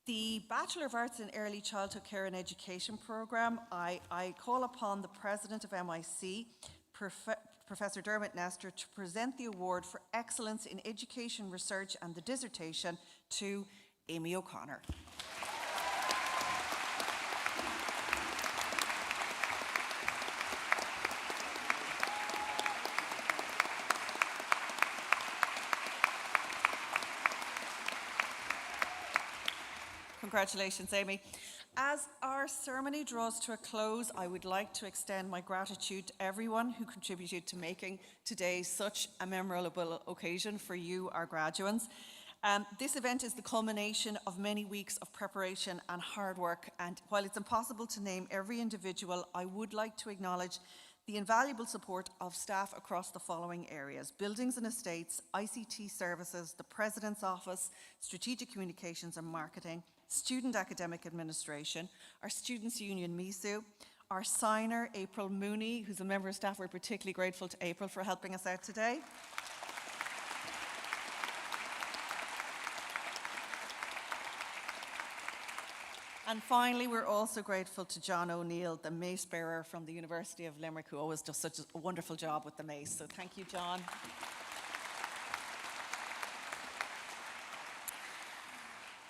The Bachelor of Arts in Early Childhood Care and Education programme, I call upon the President of MIC, Professor Dermot Nestor, to present the award for excellence in education research and the dissertation to Amy O'Connor. Congratulations, Amy. As our ceremony draws to a close, I would like to extend my gratitude to everyone who contributed to making today such a memorable occasion for you, our graduates. This event is the culmination of many weeks of preparation and hard work, and while it's impossible to name every individual, I would like to acknowledge the invaluable support of staff across the following areas: Buildings and Estates, ICT Services, the President's Office, Strategic Communications and Marketing, Student Academic Administration, our Students' Union, MISU, our signer, April Mooney, who's a member of staff. We're particularly grateful to April for helping us out today. And finally, we're also grateful to John O'Neill, the mace bearer from the University of Limerick, who always does such a wonderful job with the mace. So thank you, John.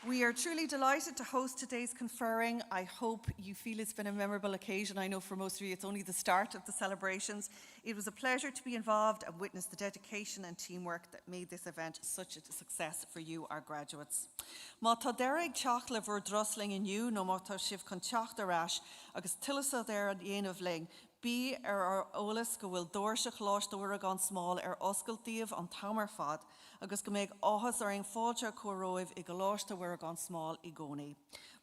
We are truly delighted to host today's conferring. I hope you feel it's been a memorable occasion. I know for most of you it's only the start of the celebrations. It was a pleasure to be involved and witness the dedication and teamwork that made this event such a success for you, our graduates. Má tá deirg teach le bhur drosling inniu nó má tá sibh chun teach arás agus tuilsa ar an dhéanamh ling. Bí ar ólas go bhfuil dúirseach láiste gan smáil ar oscailtíomh an tamar fad agus go méid áthas ar an fáilte choróibh I go láiste gan smáil I gcónaí.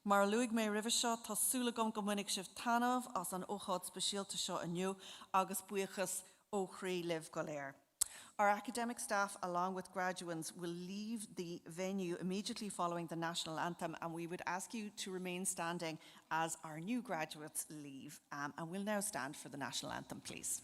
Mar luigh mé ribh seo tásúla go minic sibh tanmh as an óchad speisialta seo inniu agus buíochas ó chraí libh go léir. Our academic staff, along with graduates, will leave the venue immediately following the national anthem, and we would ask you to remain standing as our new graduates leave. And we'll now stand for the national anthem, please.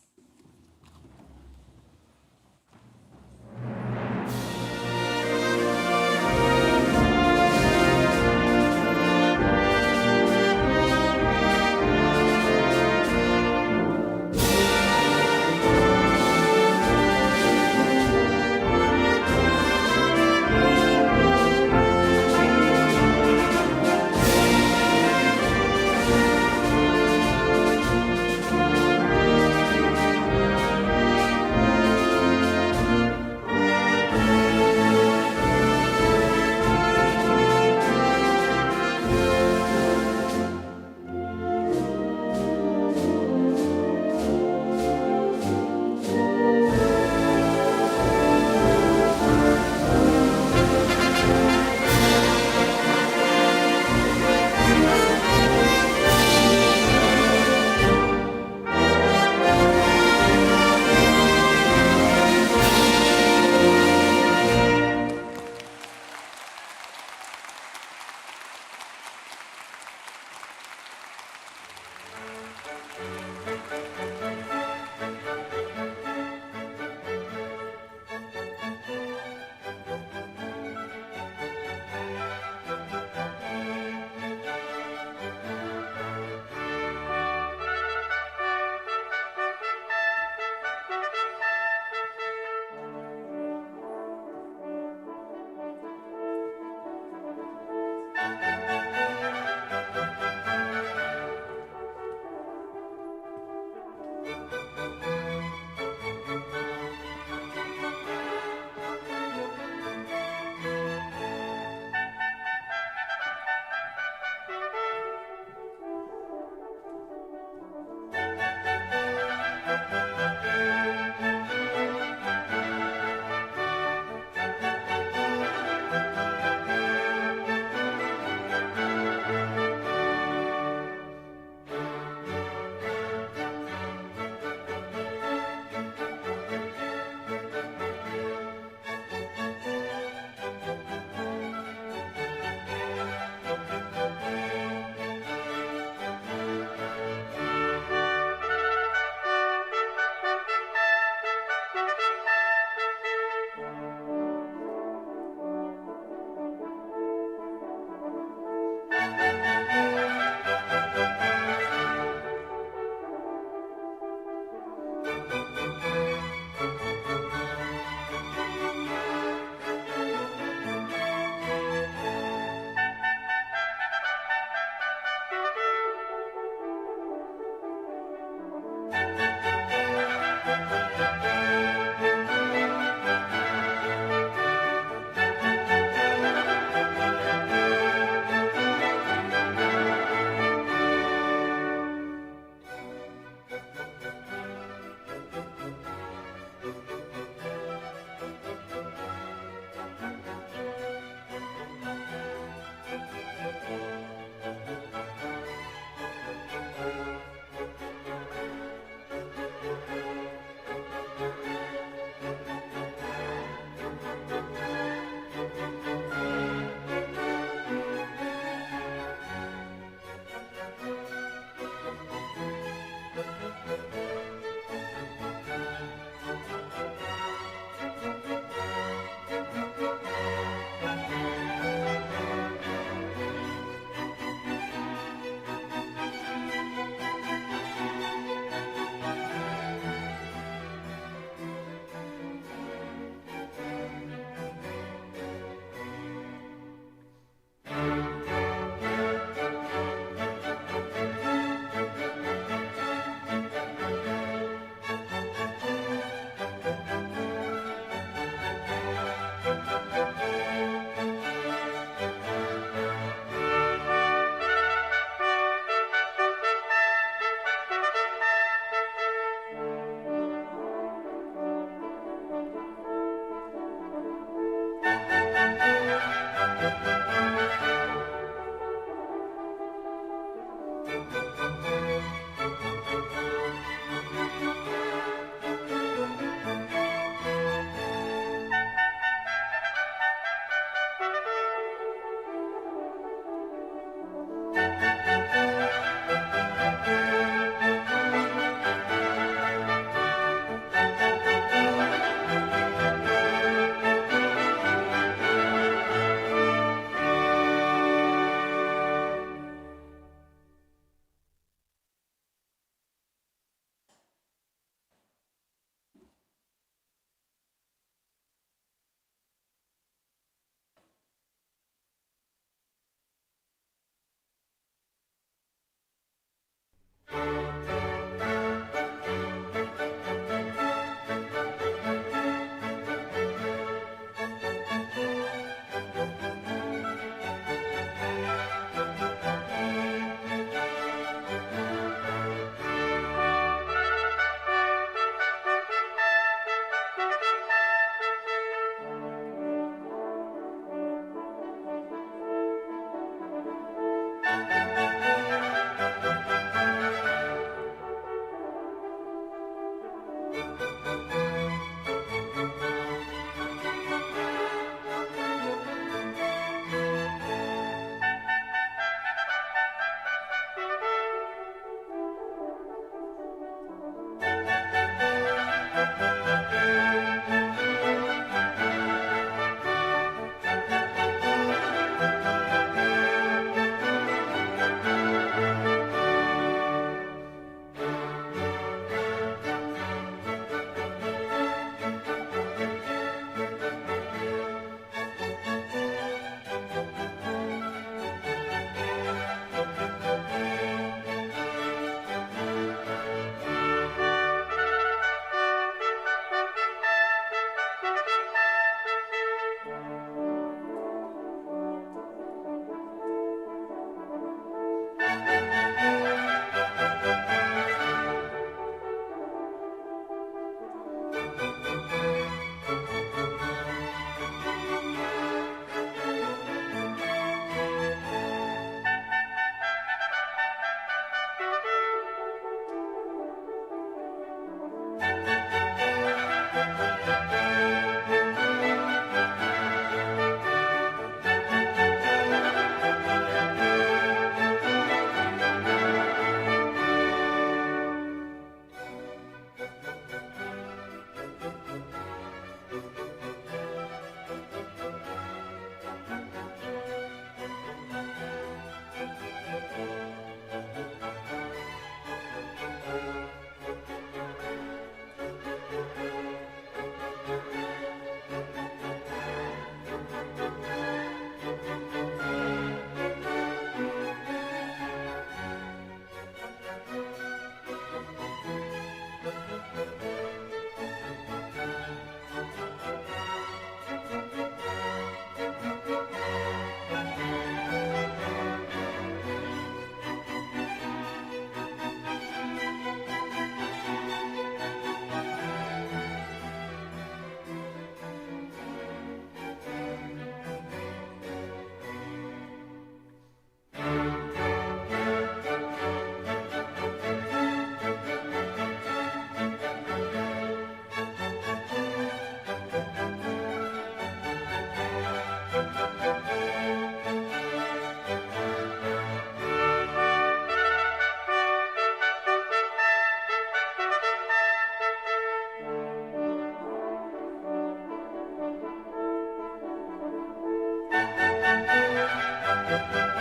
Amen.